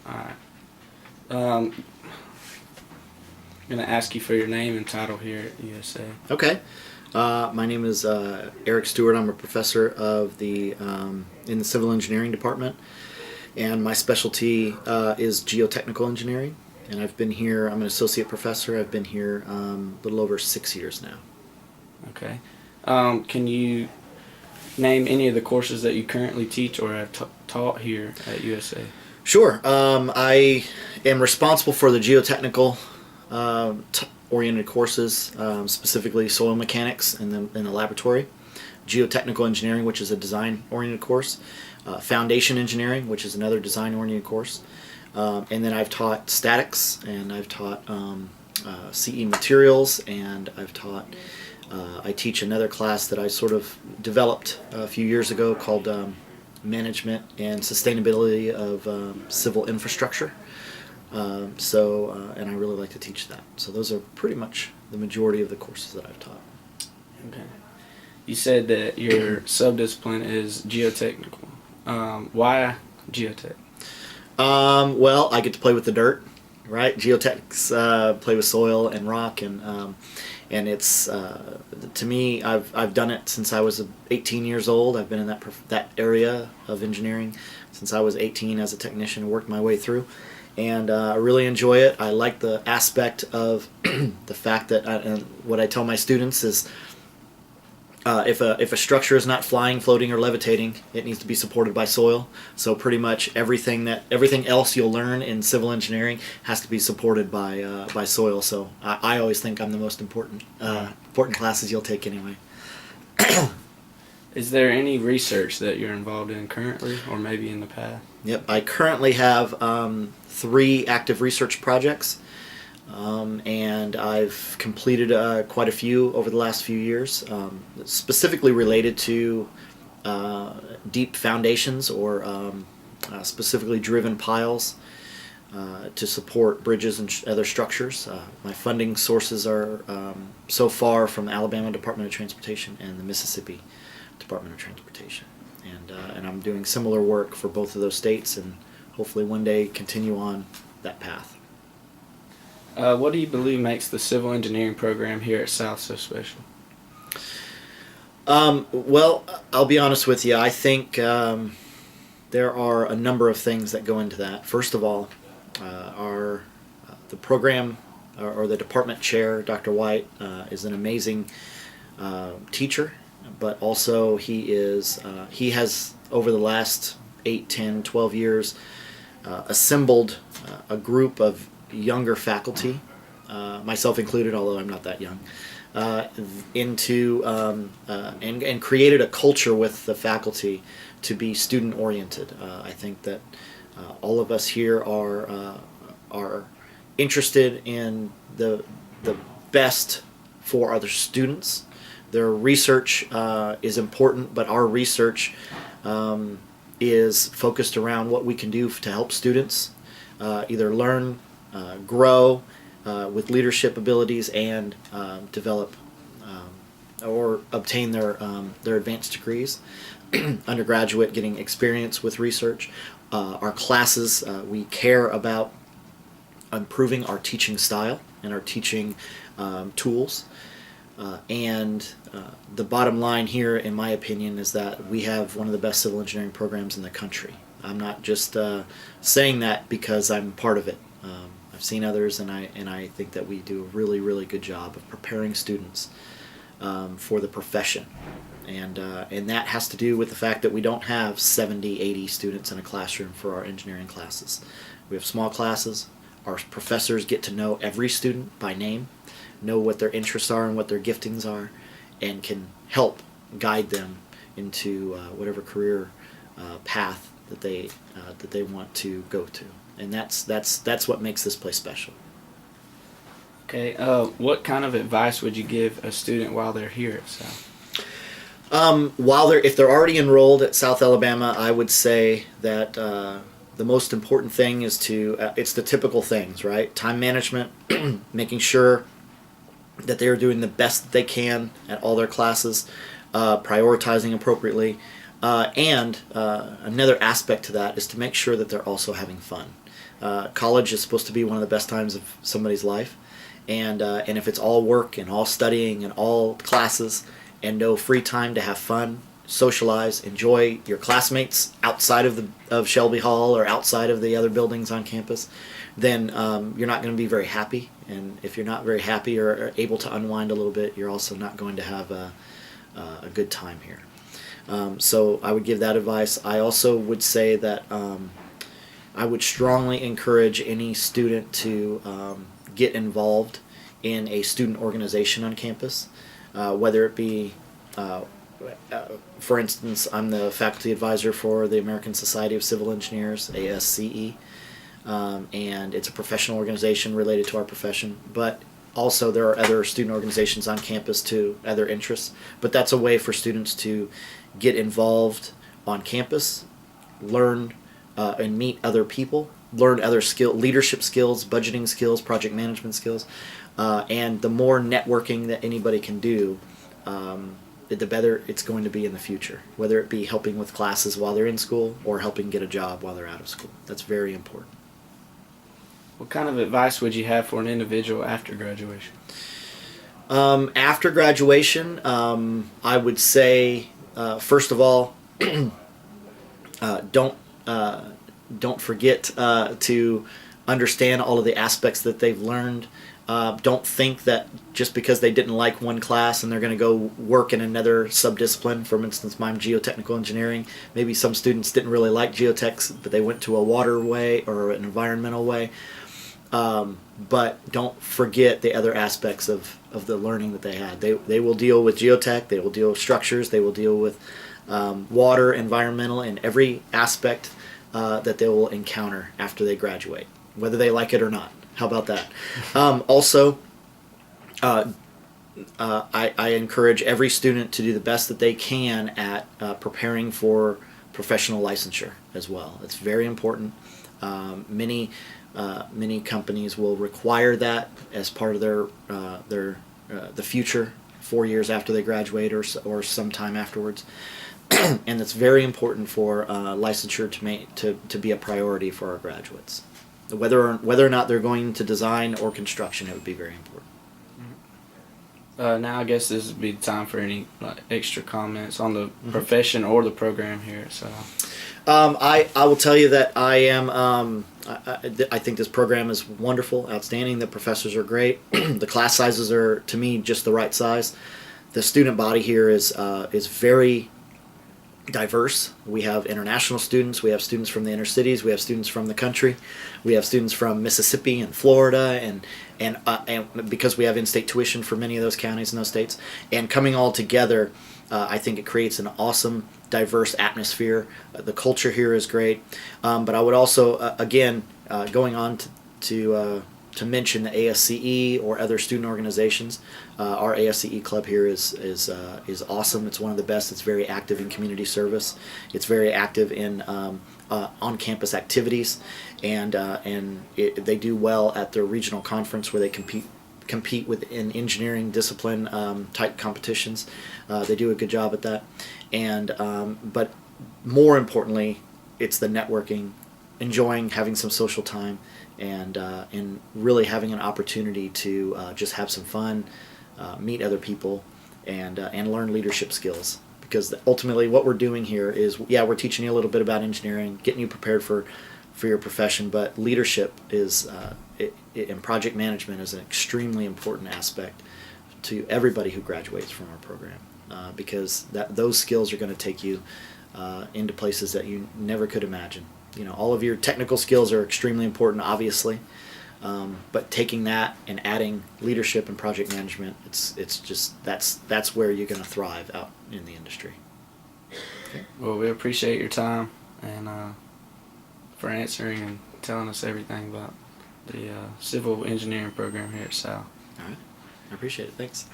Alright. I'm going to ask you for your name and title here at USA. Okay. My name is Eric Steward. I'm a professor of in the civil engineering department, and my specialty is geotechnical engineering. And I've been here. I'm an associate professor. I've been here a little over 6 years now. Okay. Can you name any of the courses that you currently teach or have taught here at USA? Sure. I am responsible for the geotechnical oriented courses, specifically soil mechanics in the laboratory, geotechnical engineering, which is a design oriented course, foundation engineering, which is another design oriented course, and then I've taught statics, and I've taught CE materials, and I teach another class that I sort of developed a few years ago called Management and Sustainability of Civil Infrastructure. And I really like to teach that. So those are pretty much the majority of the courses that I've taught. Okay. You said that your subdiscipline is geotechnical. Why geotech? Well, I get to play with the dirt, right? Geotechnics play with soil and rock, and it's to me, I've done it since I was 18 years old. I've been in that area of engineering since I was 18 as a technician and worked my way through. And I really enjoy it. I like the aspect of the fact that what I tell my students is if a structure is not flying, floating, or levitating, it needs to be supported by soil. So pretty much everything else you'll learn in civil engineering has to be supported by soil. So I always think I'm the most important classes you'll take anyway. Is there any research that you're involved in currently, or maybe in the past? Yep, I currently have 3 active research projects, and I've completed quite a few over the last few years, specifically related to deep foundations or specifically driven piles to support bridges and other structures. My funding sources are so far from the Alabama Department of Transportation and the Mississippi Department of Transportation, and I'm doing similar work for both of those states, and hopefully one day continue on that path. What do you believe makes the civil engineering program here at South so special? Well, I'll be honest with you. I think there are a number of things that go into that. First of all, the program or the department chair, Dr. White, is an amazing teacher, but also he has over the last 8, 10, 12 years assembled a group of younger faculty, myself included, although I'm not that young, and created a culture with the faculty to be student oriented. I think that all of us here are interested in the best for other students. Their research is important, but our research is focused around what we can do to help students either learn, grow with leadership abilities, and develop or obtain their advanced degrees. Undergraduate, getting experience with research. Our classes, we care about improving our teaching style and our teaching tools. And the bottom line here, in my opinion, is that we have one of the best civil engineering programs in the country. I'm not just saying that because I'm part of it. I've seen others, and I think that we do a really, really good job of preparing students for the profession. And that has to do with the fact that we don't have 70, 80 students in a classroom for our engineering classes. We have small classes. Our professors get to know every student by name, know what their interests are and what their giftings are, and can help guide them into whatever career path that they want to go to. And that's what makes this place special. Okay. What kind of advice would you give a student while they're here at South? If they're already enrolled at South Alabama, I would say that the most important thing is it's the typical things, right? Time management, making sure that they are doing the best that they can at all their classes, prioritizing appropriately, And another aspect to that is to make sure that they're also having fun. College is supposed to be one of the best times of somebody's life, and if it's all work and all studying and all classes and no free time to have fun, socialize, enjoy your classmates outside of Shelby Hall or outside of the other buildings on campus, then you're not going to be very happy. And if you're not very happy or able to unwind a little bit, you're also not going to have a good time here. So I would give that advice. I also would say that I would strongly encourage any student to get involved in a student organization on campus, whether it be, for instance, I'm the faculty advisor for the American Society of Civil Engineers, ASCE, and it's a professional organization related to our profession, but also there are other student organizations on campus to other interests, but that's a way for students to get involved on campus, learn and meet other people, learn other leadership skills, budgeting skills, project management skills, and the more networking that anybody can do, the better it's going to be in the future, whether it be helping with classes while they're in school or helping get a job while they're out of school. That's very important. What kind of advice would you have for an individual after graduation? After graduation, I would say, first of all, don't forget to understand all of the aspects that they've learned. Don't think that just because they didn't like one class and they're going to go work in another subdiscipline. For instance, I'm geotechnical engineering. Maybe some students didn't really like geotechs, but they went to a water way or an environmental way. But don't forget the other aspects of the learning that they had. They will deal with geotech, they will deal with structures, they will deal with water, environmental, and every aspect that they will encounter after they graduate, whether they like it or not. How about that? Also, I encourage every student to do the best that they can at preparing for professional licensure as well. It's very important. Many companies will require that as part of their the future 4 years after they graduate or sometime afterwards, and it's very important for licensure to be a priority for our graduates. Whether or not they're going to design or construction, it would be very important. Now I guess this would be the time for any extra comments on the profession or the program here. So, I will tell you that I am. I think this program is wonderful, outstanding. The professors are great. The class sizes are, to me, just the right size. The student body here is very diverse. We have international students. We have students from the inner cities. We have students from the country. We have students from Mississippi and Florida, and because we have in-state tuition for many of those counties and those states, and coming all together, I think it creates an awesome, diverse atmosphere. The culture here is great, but I would also, again, going on to mention the ASCE or other student organizations. Our ASCE club here is awesome. It's one of the best. It's very active in community service. It's very active in on-campus activities, and they do well at their regional conference where they compete within engineering discipline type competitions. They do a good job at that, and but more importantly, it's the networking, enjoying having some social time, and really having an opportunity to just have some fun, meet other people, and learn leadership skills. Because ultimately, what we're doing here is, we're teaching you a little bit about engineering, getting you prepared for your profession, but leadership is and project management is an extremely important aspect to everybody who graduates from our program, because those skills are going to take you into places that you never could imagine. You know, all of your technical skills are extremely important, obviously, but taking that and adding leadership and project management, it's just that's where you're going to thrive out in the industry. Okay. Well, we appreciate your time and for answering and telling us everything about the civil engineering program here at Sal. All right, I appreciate it. Thanks.